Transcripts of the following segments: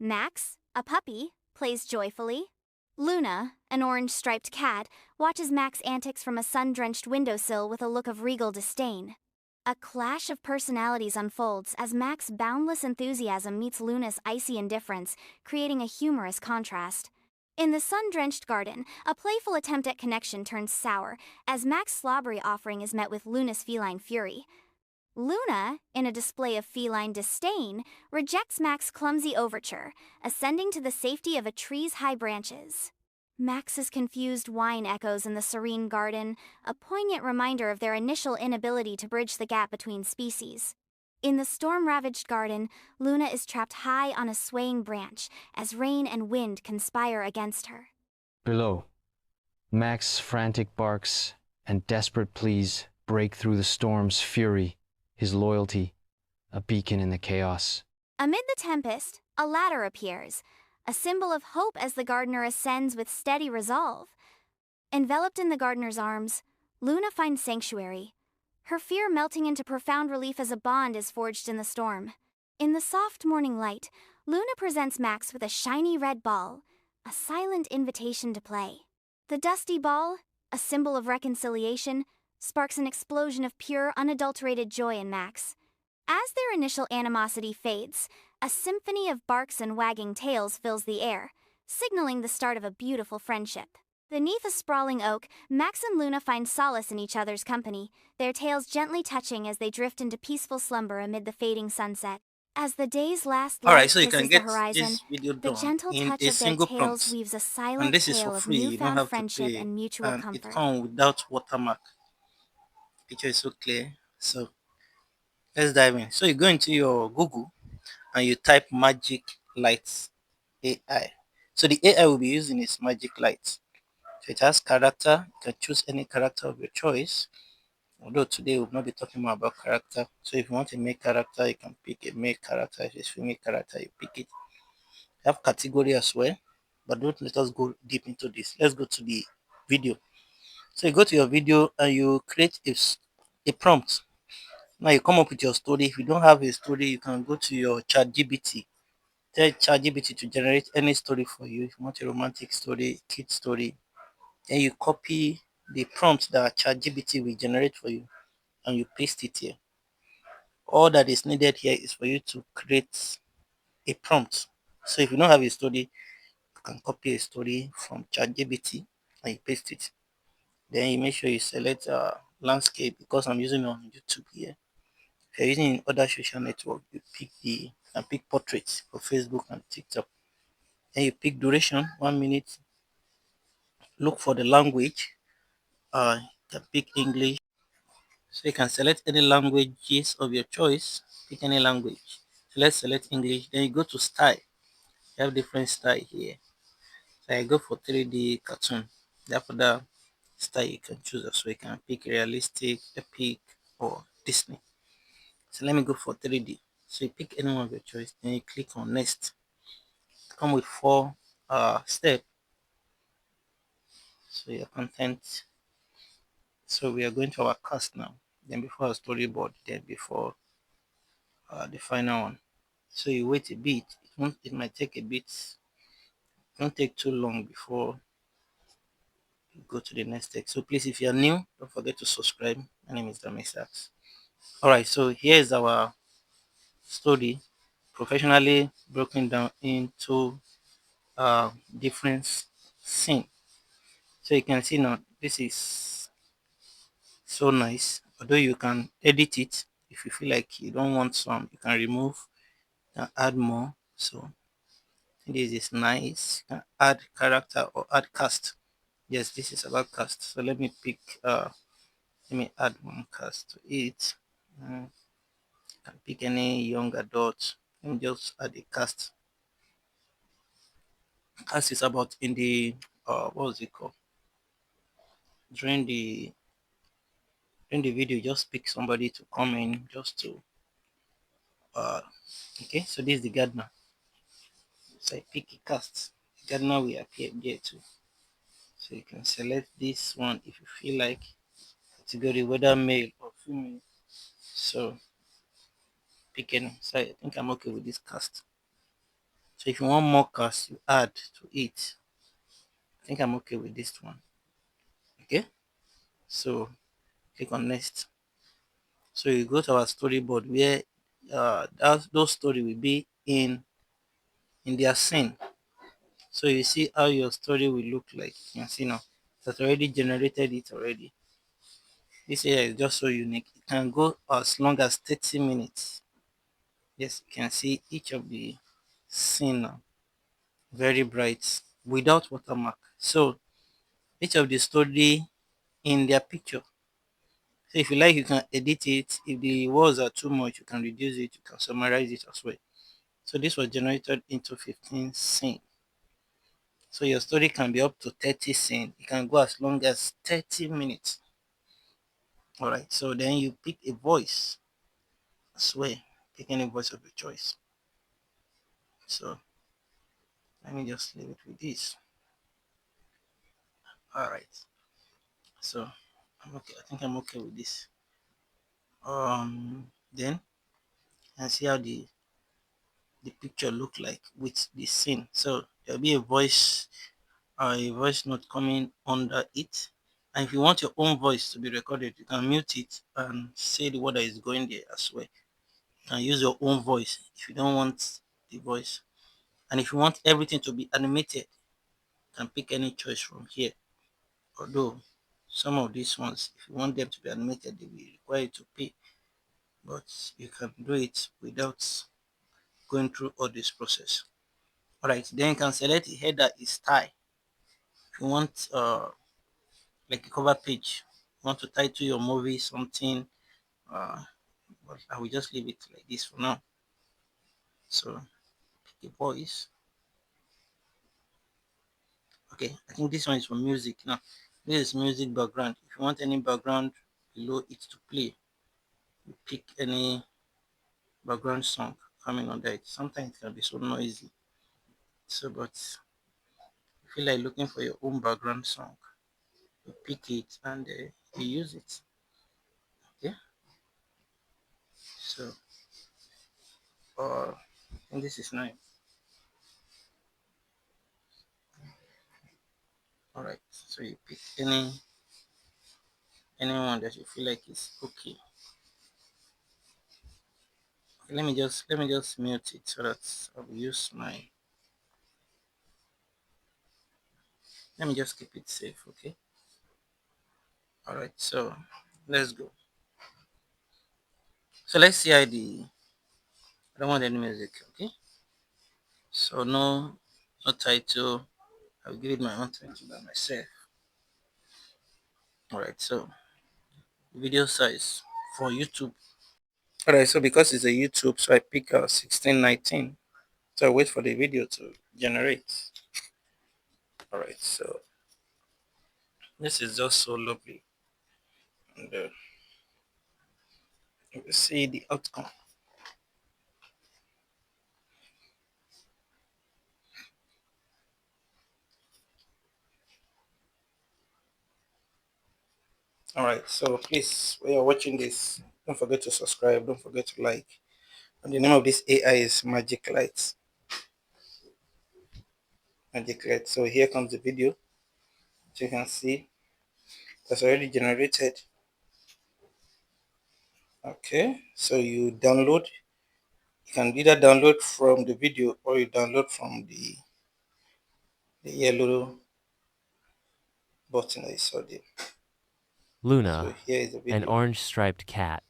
Max, a puppy, plays joyfully. Luna, an orange-striped cat, watches Max's antics from a sun-drenched windowsill with a look of regal disdain. A clash of personalities unfolds as Max's boundless enthusiasm meets Luna's icy indifference, creating a humorous contrast. In the sun-drenched garden, a playful attempt at connection turns sour as Max's slobbery offering is met with Luna's feline fury. Luna, in a display of feline disdain, rejects Max's clumsy overture, ascending to the safety of a tree's high branches. Max's confused whine echoes in the serene garden, a poignant reminder of their initial inability to bridge the gap between species. In the storm-ravaged garden, Luna is trapped high on a swaying branch as rain and wind conspire against her. Below, Max's frantic barks and desperate pleas break through the storm's fury, his loyalty, a beacon in the chaos. Amid the tempest, a ladder appears, a symbol of hope as the gardener ascends with steady resolve. Enveloped in the gardener's arms, Luna finds sanctuary, her fear melting into profound relief as a bond is forged in the storm. In the soft morning light, Luna presents Max with a shiny red ball, a silent invitation to play. The dusty ball, a symbol of reconciliation, sparks an explosion of pure, unadulterated joy in Max. As their initial animosity fades, a symphony of barks and wagging tails fills the air, signaling the start of a beautiful friendship. Beneath a sprawling oak, Max and Luna find solace in each other's company, their tails gently touching as they drift into peaceful slumber amid the fading sunset. As the day's last light Alright, so you can kisses the get horizon, this video the done gentle in touch a of their single tails prompt, weaves a and silent this is for tale of free. You don't newfound have to friendship pay, and mutual and it comfort. comes without watermark. Picture is so clear. So let's dive in. So you go into your Google and you type Magic Light AI. So the AI will be using is Magic Light. So it has character. You can choose any character of your choice. Although today we'll not be talking more about character. So if you want a male character, you can pick a male character. If it's female character, you pick it. You have category as well. But don't let us go deep into this. Let's go to the video. So you go to your video and you create a prompt. Now you come up with your story. If you don't have a story, you can go to your ChatGPT. Tell ChatGPT to generate any story for you. If you want a romantic story, kid story, then you copy the prompt that ChatGPT will generate for you and you paste it here. All that is needed here is for you to create a prompt. So if you don't have a story, you can copy a story from ChatGPT and you paste it. Then you make sure you select landscape because I'm using it on YouTube here. If you're using in other social network, you pick portraits for Facebook and TikTok. Then you pick duration, 1 minute. Look for the language. You can pick English. So you can select any languages of your choice. Pick any language. So let's select English. Then you go to style. You have different style here. So I go for 3D cartoon. Therefore, the style you can choose as well. You can pick realistic, epic, or Disney. So let me go for 3D. So you pick any one of your choice. Then you click on next. Come with four steps. So your content. So we are going to our cast now. Then before our storyboard. Then before the final one. So you wait a bit. It might take a bit. Don't take too long before you go to the next step. So please, if you are new, don't forget to subscribe. My name is Damisax. Alright, so here is our story, professionally broken down into different scene. So you can see now this is so nice. Although you can edit it if you feel like you don't want some, you can remove and add more. So this is nice. You can add character or add cast. Yes, this is about cast. So let me add one cast to it. Can pick any young adult. Let me just add a cast. Cast is about in the what was it called? During the video, just pick somebody to come in just to uh okay. So this is the gardener. So I pick a cast. The gardener will appear there too. So you can select this one if you feel like category whether male or female. So pick any. So I think I'm okay with this cast. So if you want more cast, you add to it. I think I'm okay with this one. Okay, so click on next. So you go to our storyboard where those story will be in their scene. So you see how your story will look like. You can see now that's already generated it already. This area is just so unique. It can go as long as 30 minutes. Yes, you can see each of the scene now. Very bright without watermark. So each of the story in their picture. So if you like, you can edit it. If the words are too much, you can reduce it. You can summarize it as well. So this was generated into 15 scene. So your story can be up to 30 scene. It can go as long as 30 minutes. All right. So then you pick a voice. I swear, pick any voice of your choice. So let me just leave it with this. All right. So I'm okay. I think I'm okay with this. Then and see how the picture look like with the scene. So there'll be a voice note coming under it. And if you want your own voice to be recorded, you can mute it and say the word that is going there as well. You can use your own voice if you don't want the voice. And if you want everything to be animated, you can pick any choice from here. Although some of these ones, if you want them to be animated, they will require you to pay. But you can do it without going through all this process. Alright, then you can select the header is style. If you want like a cover page, you want to title your movie something, uh but I will just leave it like this for now. So pick a voice. Okay, I think this one is for music now. This is music background. If you want any background below it to play, you pick any background song coming on it. Sometimes it can be so noisy. So but if you feel like looking for your own background song, you pick it and you use it. Okay, so and this is nice. All right, so you pick anyone that you feel like is okay. Okay, let me just mute it so that I'll use my. Let me just keep it safe. Okay. All right, so let's go. So let's see how the. I don't want any music. Okay. So no title. I'll give it my own title by myself. All right, so video size for YouTube. All right, so because it's a YouTube, so I pick 1619. So I wait for the video to generate. All right, so this is just so lovely, and you will see the outcome. All right, so please, when you're watching this, don't forget to subscribe. Don't forget to like. And the name of this AI is MagicLight. MagicLight. So here comes the video. So you can see that's already generated. Okay, so you download. You can either download from the video or you download from the yellow button that you saw there. So Luna, here is the an video. orange striped cat,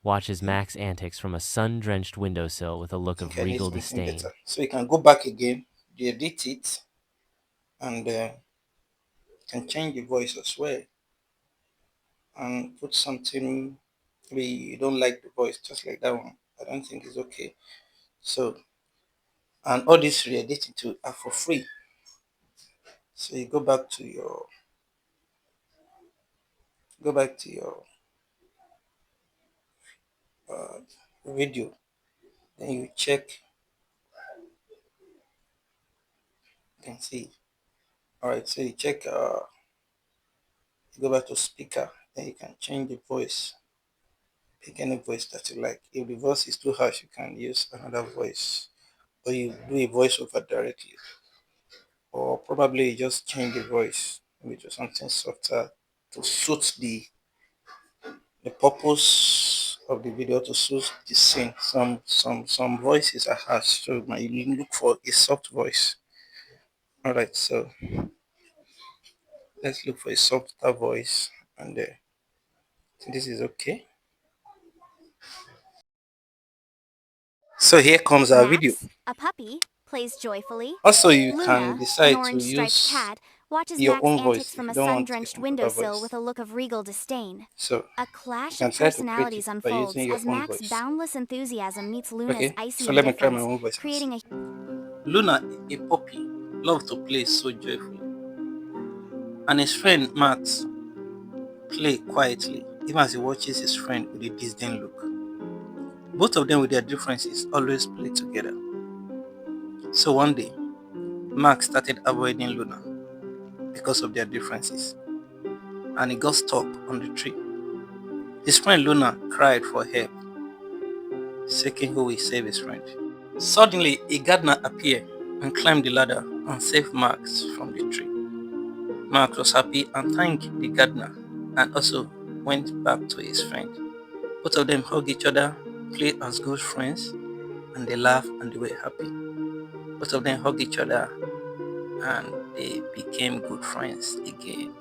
watches Okay. Mac's antics from a sun drenched windowsill with a I look think of I need regal something disdain. better. So you can go back again, you edit it, and can change the voice as well, and put something. Maybe you don't like the voice, just like that one. I don't think it's okay. So and all this re-editing to are for free. So you go back to your uh, video, then you check. You can see. All right. So you check. You go back to speaker, then you can change the voice. Pick any voice that you like. If the voice is too harsh, you can use another voice. or you do a voiceover directly, or probably you just change the voice maybe to something softer to suit the purpose of the video, to suit the scene. Some voices are harsh, so you look for a soft voice. All right, so let's look for a softer voice, and this is okay. So here comes our video. Max, a puppy, plays joyfully. Also, you can Luna, an decide to orange striped use cat, watches your Max own voice antics if from you a don't sun want a drenched computer windowsill voice. with a look of regal disdain. So A you clash can of try to create personalities it by using unfolds your as own Max's voice. boundless enthusiasm meets Luna's Okay, icy so let me try my indifference, own voice and see. creating a Luna, a puppy, loved to play so joyfully, and his friend Max play quietly, even as he watches his friend with a disdain look. Both of them, with their differences, always play together. So one day, Max started avoiding Luna because of their differences, and he got stuck on the tree. His friend Luna cried for help, seeking who will save his friend. Suddenly, a gardener appeared and climbed the ladder and saved Max from the tree. Max was happy and thanked the gardener, and also went back to his friend. Both of them hugged each other, played as good friends, and they laughed and they were happy. Both of them hugged each other and they became good friends again.